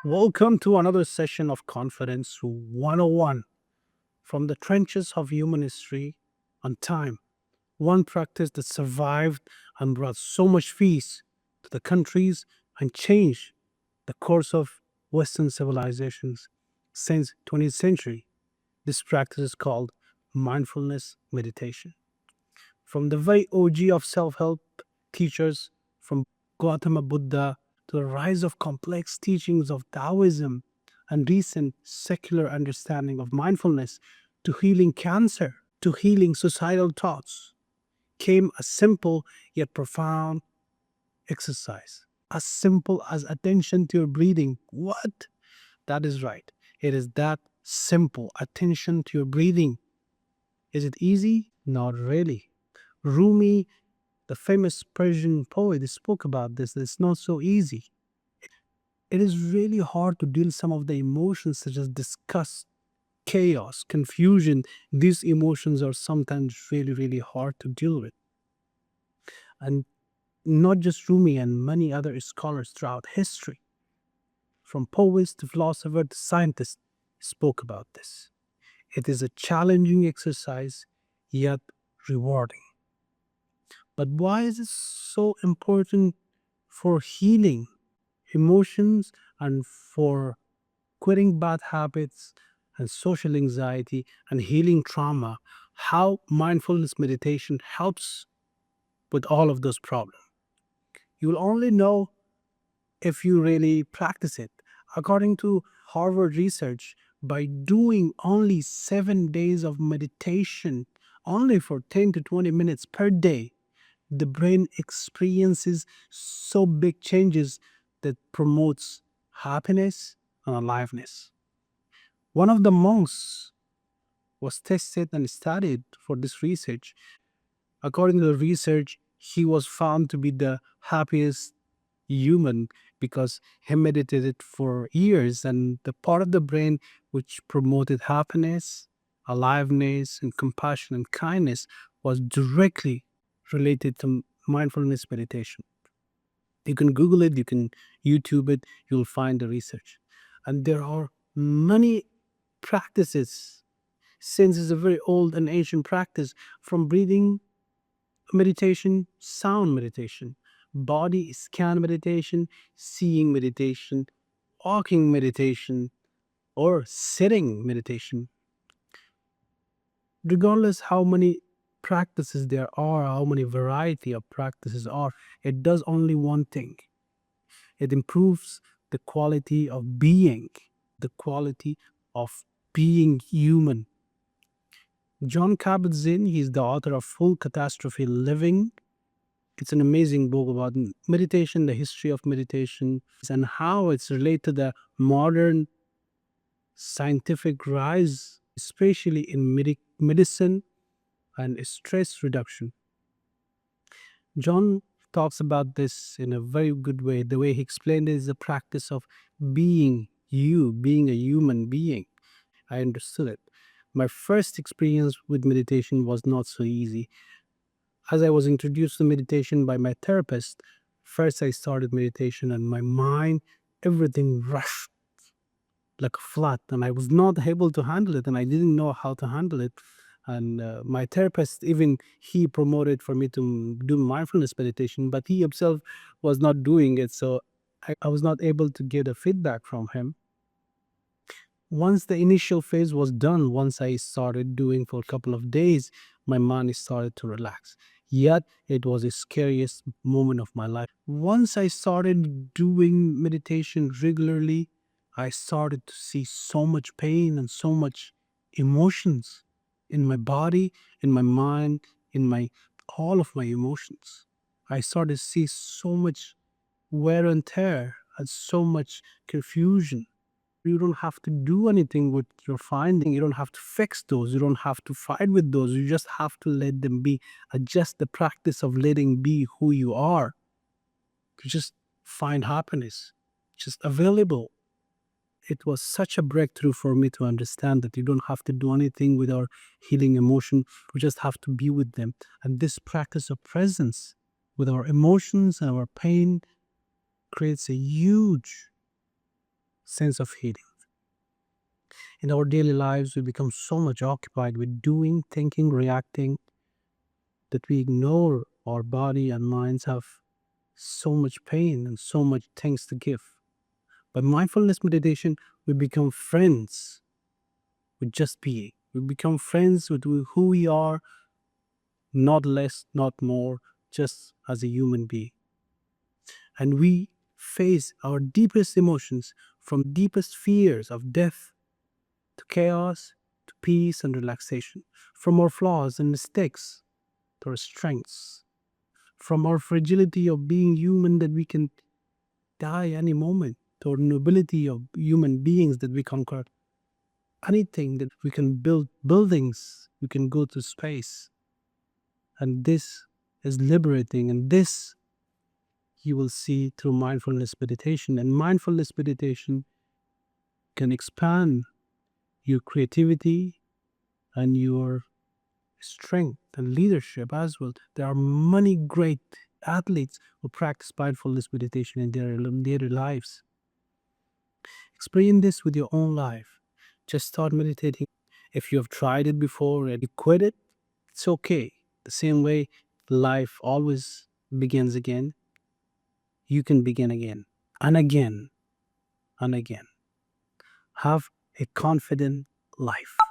Welcome to another session of Confidence 101 from the trenches of human history and time. One practice that survived and brought so much peace to the countries and changed the course of Western civilizations since 20th century. This practice is called mindfulness meditation. From the very OG of self-help teachers, from Gautama Buddha to the rise of complex teachings of Taoism and recent secular understanding of mindfulness to healing cancer, to healing suicidal thoughts, came a simple yet profound exercise. As simple as attention to your breathing. What? That is right. It is that simple. Attention to your breathing. Is it easy? Not really. Rumi, the famous Persian poet, spoke about this. It's not so easy. It is really hard to deal some of the emotions such as disgust, chaos, confusion. These emotions are sometimes really, really hard to deal with. And not just Rumi and many other scholars throughout history, from poets to philosophers to scientists, spoke about this. It is a challenging exercise, yet rewarding. But why is it so important for healing emotions and for quitting bad habits and social anxiety and healing trauma? How mindfulness meditation helps with all of those problems? You will only know if you really practice it. According to Harvard research, by doing only 7 days of meditation, only for 10 to 20 minutes per day, the brain experiences so big changes that promotes happiness and aliveness. One of the monks was tested and studied for this research. According to the research, he was found to be the happiest human because he meditated for years, and the part of the brain which promoted happiness, aliveness, and compassion and kindness was directly related to mindfulness meditation. You can Google it, you can YouTube it, you'll find the research. And there are many practices, since it's a very old and ancient practice, from breathing meditation, sound meditation, body scan meditation, seeing meditation, walking meditation, or sitting meditation. Regardless how many practices there are, how many variety of practices are, it does only one thing. It improves the quality of being, the quality of being human. John Kabat-Zinn, he's the author of Full Catastrophe Living. It's an amazing book about meditation, the history of meditation, and how it's related to the modern scientific rise, especially in medicine and stress reduction. John talks about this in a very good way. The way he explained it is the practice of being you, being a human being. I understood it. My first experience with meditation was not so easy. As I was introduced to meditation by my therapist, first I started meditation and my mind, everything rushed like a flood, and I was not able to handle it, and I didn't know how to handle it. And my therapist, even he promoted for me to do mindfulness meditation, but he himself was not doing it. So I was not able to get a feedback from him. Once the initial phase was done, once I started doing for a couple of days, my mind started to relax. Yet it was the scariest moment of my life. Once I started doing meditation regularly, I started to see so much pain and so much emotions in my body, in my mind, in my all of my emotions. I started to see so much wear and tear and so much confusion. You don't have to do anything with your finding. You don't have to fix those. You don't have to fight with those. You just have to let them be. Just the practice of letting be who you are. To just find happiness. Just available. It was such a breakthrough for me to understand that you don't have to do anything with our healing emotion. We just have to be with them. And this practice of presence with our emotions and our pain creates a huge sense of healing. In our daily lives, we become so much occupied with doing, thinking, reacting that we ignore our body and minds have so much pain and so much things to give. By mindfulness meditation, we become friends with just being. We become friends with who we are, not less, not more, just as a human being. And we face our deepest emotions, from deepest fears of death to chaos to peace and relaxation, from our flaws and mistakes to our strengths, from our fragility of being human that we can die any moment, to our nobility of human beings that we conquer anything, that we can build buildings, we can go to space. And this is liberating, and this you will see through mindfulness meditation. And mindfulness meditation can expand your creativity and your strength and leadership as well. There are many great athletes who practice mindfulness meditation in their daily lives. Experience this with your own life. Just start meditating. If you have tried it before and you quit it, it's okay. The same way life always begins again, you can begin again and again and again. Have a confident life.